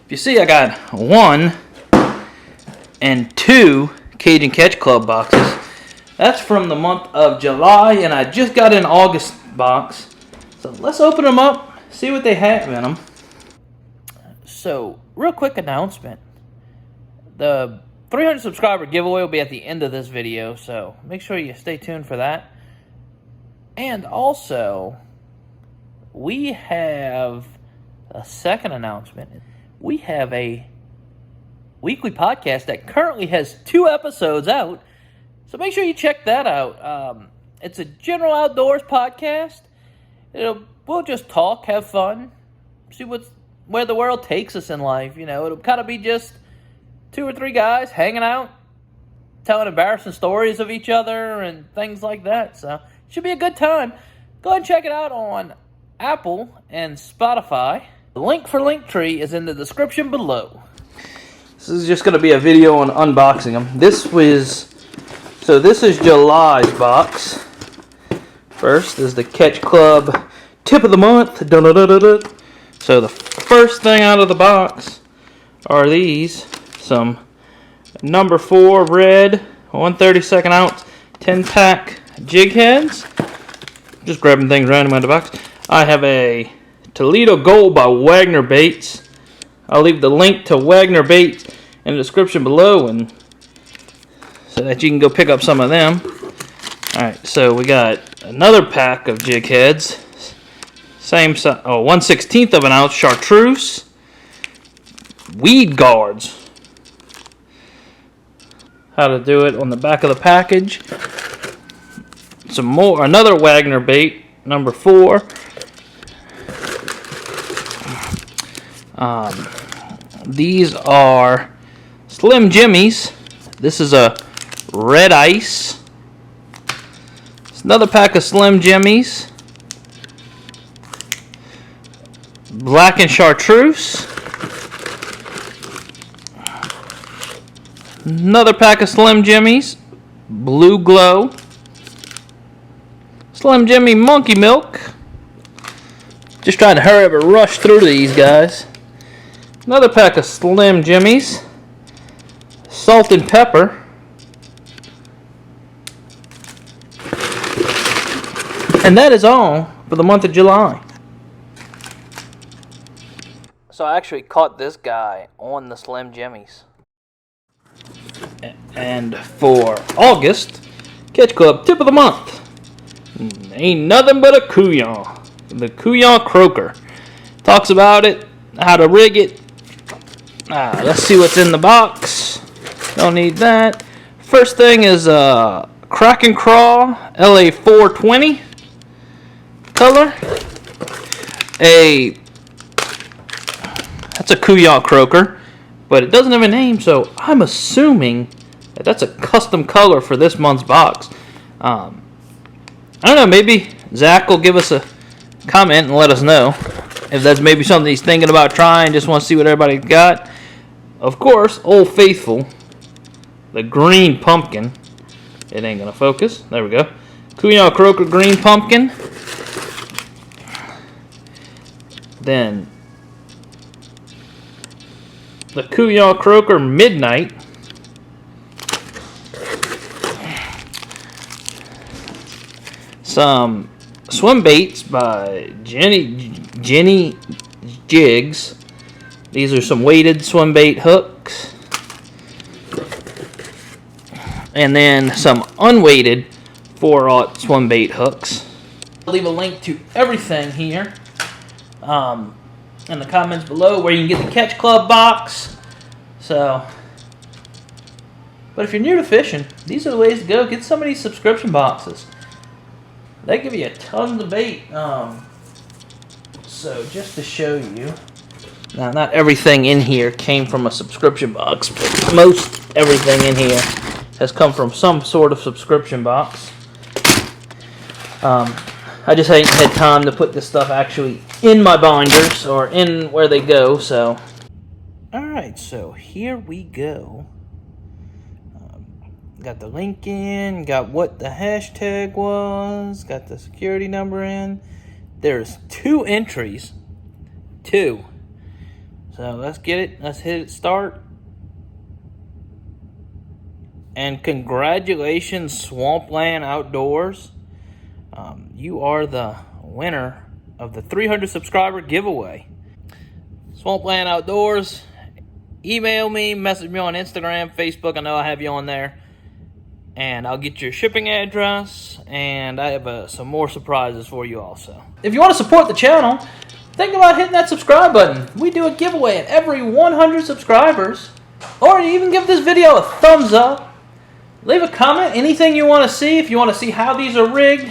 If you see, I got 1 and 2 Cajun Catch Club boxes. That's from the month of July, and I just got an August box. So let's open them up, see what they have in them. So, real quick announcement. The 300 subscriber giveaway will be at the end of this video, so make sure you stay tuned for that. And also, we have a second announcement. We have a weekly podcast that currently has 2 episodes out, so make sure you check that out. It's a general outdoors podcast. We'll just talk, have fun, see where the world takes us in life. You know, it'll kind of be just 2 or 3 guys hanging out, telling embarrassing stories of each other and things like that. So it should be a good time. Go ahead and check it out on Apple and Spotify. The link for Linktree is in the description below. This is just going to be a video on unboxing them. This is July's box. First is the Catch Club Tip of the Month. So the first thing out of the box are these. Some number 4 red 1/32 ounce 10-pack jig heads. Just grabbing things random out of the box. I have a Toledo Gold by Wagner Baits. I'll leave the link to Wagner Baits in the description below, and so that you can go pick up some of them. Alright, so we got another pack of jig heads. Same size, 1/16 of an ounce chartreuse. Weed guards. How to do it on the back of the package. Some more, another Wagner bait, number 4. These are Slim Jimmies. This is a red ice. It's another pack of Slim Jimmies. Black and chartreuse. Another pack of Slim Jimmies. Blue glow. Slim Jimmy monkey milk. Just trying to hurry up and rush through these guys. Another pack of Slim Jimmies. Salt and pepper. And that is all for the month of July. So I actually caught this guy on the Slim Jimmies. And for August, Catch Club Tip of the Month. Ain't nothing but a couillon. The couillon croaker. Talks about it, how to rig it. Let's see what's in the box. Don't need that. First thing is Crack and Crawl LA 420 color. That's a couillon croaker, but it doesn't have a name, so I'm assuming that that's a custom color for this month's box. I don't know, maybe Zach will give us a comment and let us know if that's maybe something he's thinking about trying, just want to see what everybody got. Of course, Old Faithful, the green pumpkin. It ain't gonna focus. There we go. Couillon croaker green pumpkin. Then the couillon croaker midnight. Some swim baits by Jenny Jigs. These are some weighted swim bait hooks. And then some unweighted 4/0 swim bait hooks. I'll leave a link to everything here in the comments below where you can get the Catch Club box. So, but if you're new to fishing, these are the ways to go. Get some of these subscription boxes. They give you a ton of bait. So just to show you, now not everything in here came from a subscription box, but most everything in here has come from some sort of subscription box. I just hadn't had time to put this stuff actually in my binders or in where they go, so. Alright, so here we go. Got the link in, got what the hashtag was, got the security number in. There's 2 entries. 2. So let's get it. Let's hit it start. And congratulations, Swampland Outdoors. You are the winner of the 300 subscriber giveaway. Swampland Outdoors, email me, message me on Instagram, Facebook. I know I have you on there. And I'll get your shipping address, and I have some more surprises for you also. If you want to support the channel, think about hitting that subscribe button. We do a giveaway at every 100 subscribers. Or even give this video a thumbs up. Leave a comment, anything you want to see. If you want to see how these are rigged,